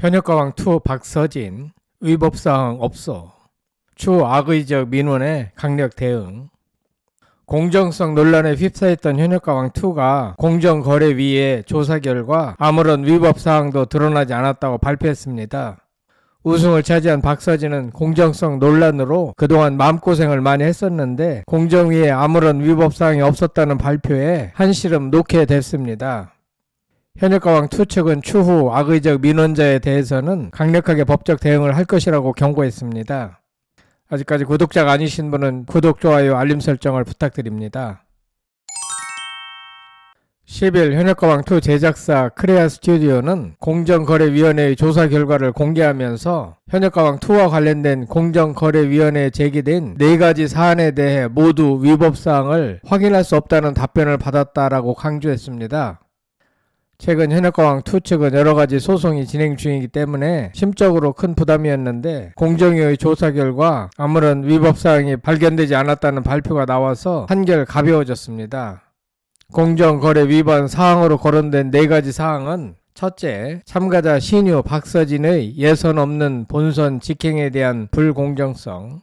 현역가왕2 박서진, 위법사항 없어. 추 악의적 민원에 강력 대응. 공정성 논란에 휩싸였던 현역가왕2가 공정거래위의 조사 결과 아무런 위법사항도 드러나지 않았다고 발표했습니다. 우승을 차지한 박서진은 공정성 논란으로 그동안 마음고생을 많이 했었는데 공정위에 아무런 위법사항이 없었다는 발표에 한시름 놓게 됐습니다. 현역가왕2 측은 추후 악의적 민원자에 대해서는 강력하게 법적 대응을 할 것이라고 경고했습니다. 아직까지 구독자가 아니신 분은 구독, 좋아요, 알림 설정을 부탁드립니다. 10일 현역가왕2 제작사 크레아 스튜디오는 공정거래위원회의 조사 결과를 공개하면서 현역가왕2와 관련된 공정거래위원회에 제기된 4가지 사안에 대해 모두 위법사항을 확인할 수 없다는 답변을 받았다라고 강조했습니다. 최근 현역가왕2 측은 여러가지 소송이 진행 중이기 때문에 심적으로 큰 부담이었는데 공정위의 조사 결과 아무런 위법사항이 발견되지 않았다는 발표가 나와서 한결 가벼워졌습니다. 공정거래 위반 사항으로 거론된 4가지 사항은 첫째, 참가자 신유 박서진의 예선 없는 본선 직행에 대한 불공정성.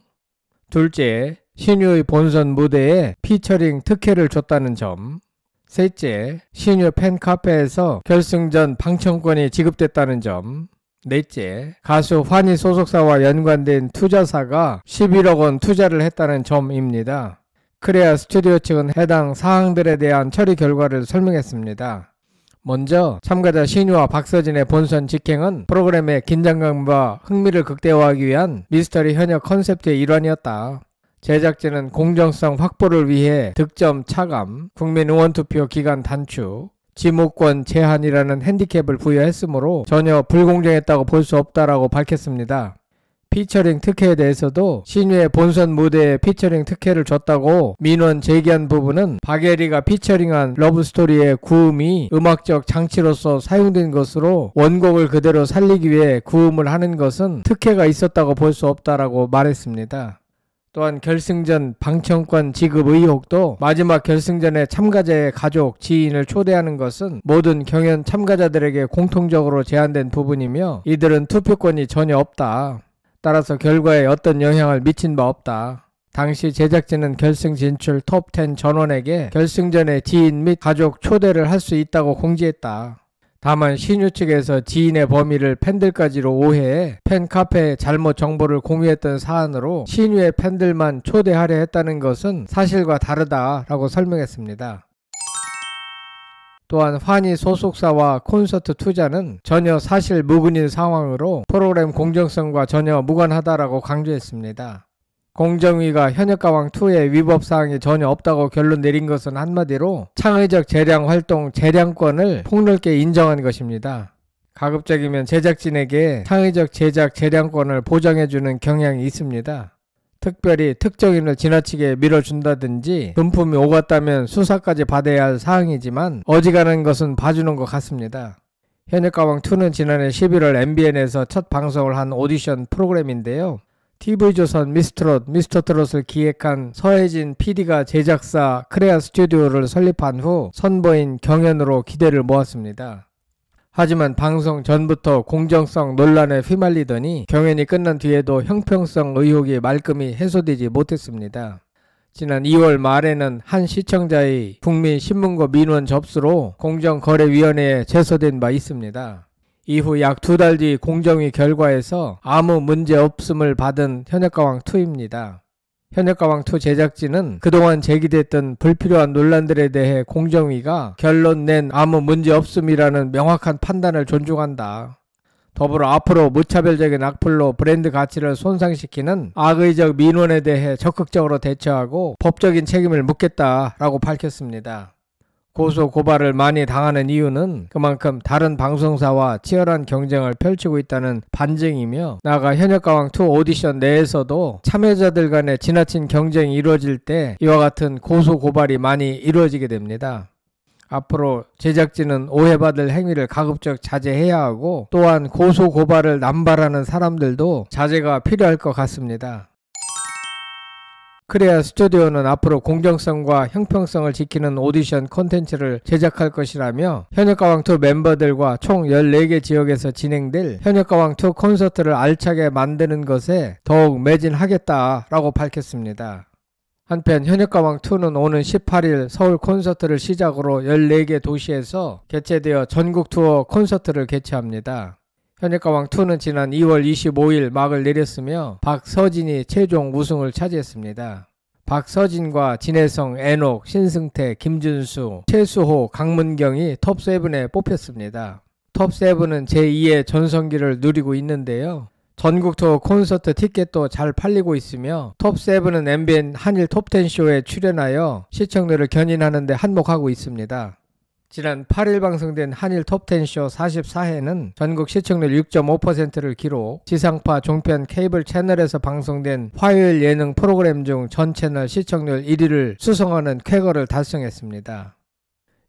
둘째, 신유의 본선 무대에 피처링 특혜를 줬다는 점. 셋째, 신유 팬카페에서 결승전 방청권이 지급됐다는 점. 넷째, 가수 환희 소속사와 연관된 투자사가 11억 원 투자를 했다는 점입니다. 크레아 스튜디오 측은 해당 사항들에 대한 처리 결과를 설명했습니다. 먼저 참가자 신유와 박서진의 본선 직행은 프로그램의 긴장감과 흥미를 극대화하기 위한 미스터리 현역 컨셉트의 일환이었다. 제작진은 공정성 확보를 위해 득점 차감, 국민 응원투표 기간 단축, 지목권 제한이라는 핸디캡을 부여했으므로 전혀 불공정했다고 볼 수 없다라고 밝혔습니다. 피처링 특혜에 대해서도 신유의 본선 무대에 피처링 특혜를 줬다고 민원 제기한 부분은 박예리가 피처링한 러브스토리의 구음이 음악적 장치로서 사용된 것으로 원곡을 그대로 살리기 위해 구음을 하는 것은 특혜가 있었다고 볼 수 없다라고 말했습니다. 또한 결승전 방청권 지급 의혹도 마지막 결승전에 참가자의 가족, 지인을 초대하는 것은 모든 경연 참가자들에게 공통적으로 제한된 부분이며 이들은 투표권이 전혀 없다. 따라서 결과에 어떤 영향을 미친 바 없다. 당시 제작진은 결승 진출 톱10 전원에게 결승전에 지인 및 가족 초대를 할 수 있다고 공지했다. 다만 신유 측에서 지인의 범위를 팬들까지로 오해해 팬카페에 잘못 정보를 공유했던 사안으로 신유의 팬들만 초대하려 했다는 것은 사실과 다르다라고 설명했습니다. 또한 환희 소속사와 콘서트 투자는 전혀 사실 무근인 상황으로 프로그램 공정성과 전혀 무관하다라고 강조했습니다. 공정위가 현역가왕2의 위법사항이 전혀 없다고 결론 내린 것은 한마디로 창의적 재량 활동 재량권을 폭넓게 인정한 것입니다. 가급적이면 제작진에게 창의적 제작 재량권을 보장해주는 경향이 있습니다. 특별히 특정인을 지나치게 밀어준다든지 금품이 오갔다면 수사까지 받아야 할 사항이지만 어지간한 것은 봐주는 것 같습니다. 현역가왕2는 지난해 11월 MBN에서 첫 방송을 한 오디션 프로그램인데요. TV조선 미스트롯, 미스터트롯을 기획한 서혜진 PD가 제작사 크레아 스튜디오를 설립한 후 선보인 경연으로 기대를 모았습니다. 하지만 방송 전부터 공정성 논란에 휘말리더니 경연이 끝난 뒤에도 형평성 의혹이 말끔히 해소되지 못했습니다. 지난 2월 말에는 한 시청자의 국민신문고 민원 접수로 공정거래위원회에 제소된 바 있습니다. 이후 약 2달 뒤 공정위 결과에서 아무 문제 없음을 받은 현역가왕2입니다. 현역가왕2 제작진은 그동안 제기됐던 불필요한 논란들에 대해 공정위가 결론 낸 아무 문제 없음이라는 명확한 판단을 존중한다. 더불어 앞으로 무차별적인 악플로 브랜드 가치를 손상시키는 악의적 민원에 대해 적극적으로 대처하고 법적인 책임을 묻겠다라고 밝혔습니다. 고소 고발을 많이 당하는 이유는 그만큼 다른 방송사와 치열한 경쟁을 펼치고 있다는 반증이며 나아가 현역가왕2 오디션 내에서도 참여자들 간의 지나친 경쟁이 이루어질 때 이와 같은 고소 고발이 많이 이루어지게 됩니다. 앞으로 제작진은 오해받을 행위를 가급적 자제해야 하고 또한 고소 고발을 남발하는 사람들도 자제가 필요할 것 같습니다. 크레아 스튜디오는 앞으로 공정성과 형평성을 지키는 오디션 콘텐츠를 제작할 것이라며 현역가왕2 멤버들과 총 14개 지역에서 진행될 현역가왕2 콘서트를 알차게 만드는 것에 더욱 매진하겠다라고 밝혔습니다. 한편 현역가왕2는 오는 18일 서울 콘서트를 시작으로 14개 도시에서 개최되어 전국 투어 콘서트를 개최합니다. 현역가왕2는 지난 2월 25일 막을 내렸으며 박서진이 최종 우승을 차지했습니다. 박서진과 진혜성, 애녹, 신승태, 김준수, 최수호, 강문경이 톱7에 뽑혔습니다. 톱7은 제2의 전성기를 누리고 있는데요. 전국 투어 콘서트 티켓도 잘 팔리고 있으며 톱7은 MBN 한일 톱10 쇼에 출연하여 시청률을 견인하는 데 한몫하고 있습니다. 지난 8일 방송된 한일 톱10쇼 44회는 전국 시청률 6.5%를 기록, 지상파 종편 케이블 채널에서 방송된 화요일 예능 프로그램 중 전 채널 시청률 1위를 수성하는 쾌거를 달성했습니다.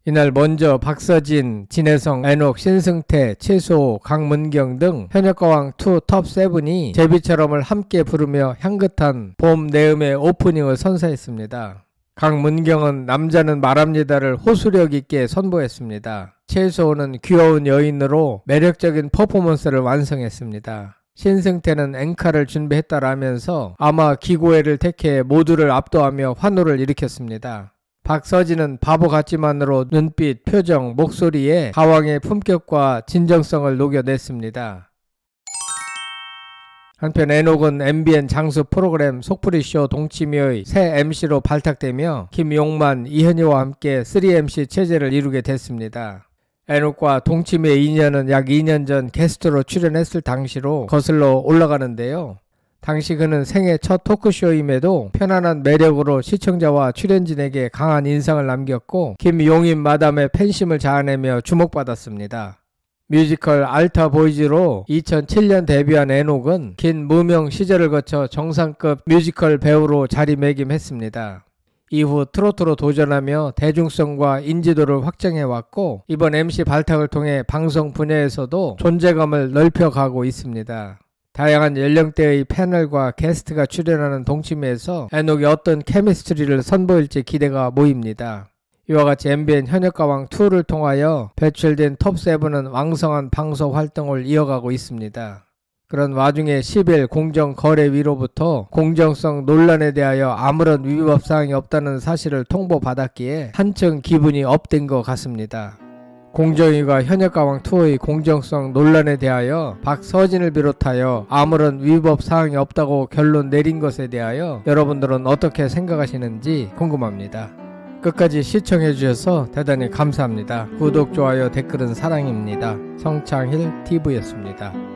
이날 먼저 박서진, 진혜성, 애녹, 신승태, 최수호, 강문경 등 현역가왕2 톱7이 제비처럼을 함께 부르며 향긋한 봄 내음의 오프닝을 선사했습니다. 강문경은 남자는 말합니다를 호소력 있게 선보였습니다. 최수호는 귀여운 여인으로 매력적인 퍼포먼스를 완성했습니다. 신승태는 앵카를 준비했다라면서 아마 기고회를 택해 모두를 압도하며 환호를 일으켰습니다. 박서진은 바보 같지만으로 눈빛, 표정, 목소리에 가왕의 품격과 진정성을 녹여냈습니다. 한편 애녹은 MBN 장수 프로그램 속풀이쇼 동치미의 새 MC로 발탁되며 김용만, 이현희와 함께 3MC 체제를 이루게 됐습니다. 애녹과 동치미의 인연은 약 2년 전 게스트로 출연했을 당시로 거슬러 올라가는데요. 당시 그는 생애 첫 토크쇼임에도 편안한 매력으로 시청자와 출연진에게 강한 인상을 남겼고 김용임 마담의 팬심을 자아내며 주목받았습니다. 뮤지컬 알타보이즈로 2007년 데뷔한 애녹은 긴 무명 시절을 거쳐 정상급 뮤지컬 배우로 자리매김했습니다. 이후 트로트로 도전하며 대중성과 인지도를 확장해왔고 이번 MC 발탁을 통해 방송 분야에서도 존재감을 넓혀가고 있습니다. 다양한 연령대의 패널과 게스트가 출연하는 동치미에서 애녹이 어떤 케미스트리를 선보일지 기대가 모입니다. 이와 같이 MBN 현역가왕2를 통하여 배출된 톱7은 왕성한 방송 활동을 이어가고 있습니다. 그런 와중에 10일 공정거래위로부터 공정성 논란에 대하여 아무런 위법사항이 없다는 사실을 통보받았기에 한층 기분이 업된 것 같습니다. 공정위가 현역가왕2의 공정성 논란에 대하여 박서진을 비롯하여 아무런 위법사항이 없다고 결론 내린 것에 대하여 여러분들은 어떻게 생각하시는지 궁금합니다. 끝까지 시청해주셔서 대단히 감사합니다. 구독, 좋아요, 댓글은 사랑입니다. 성창힐TV였습니다.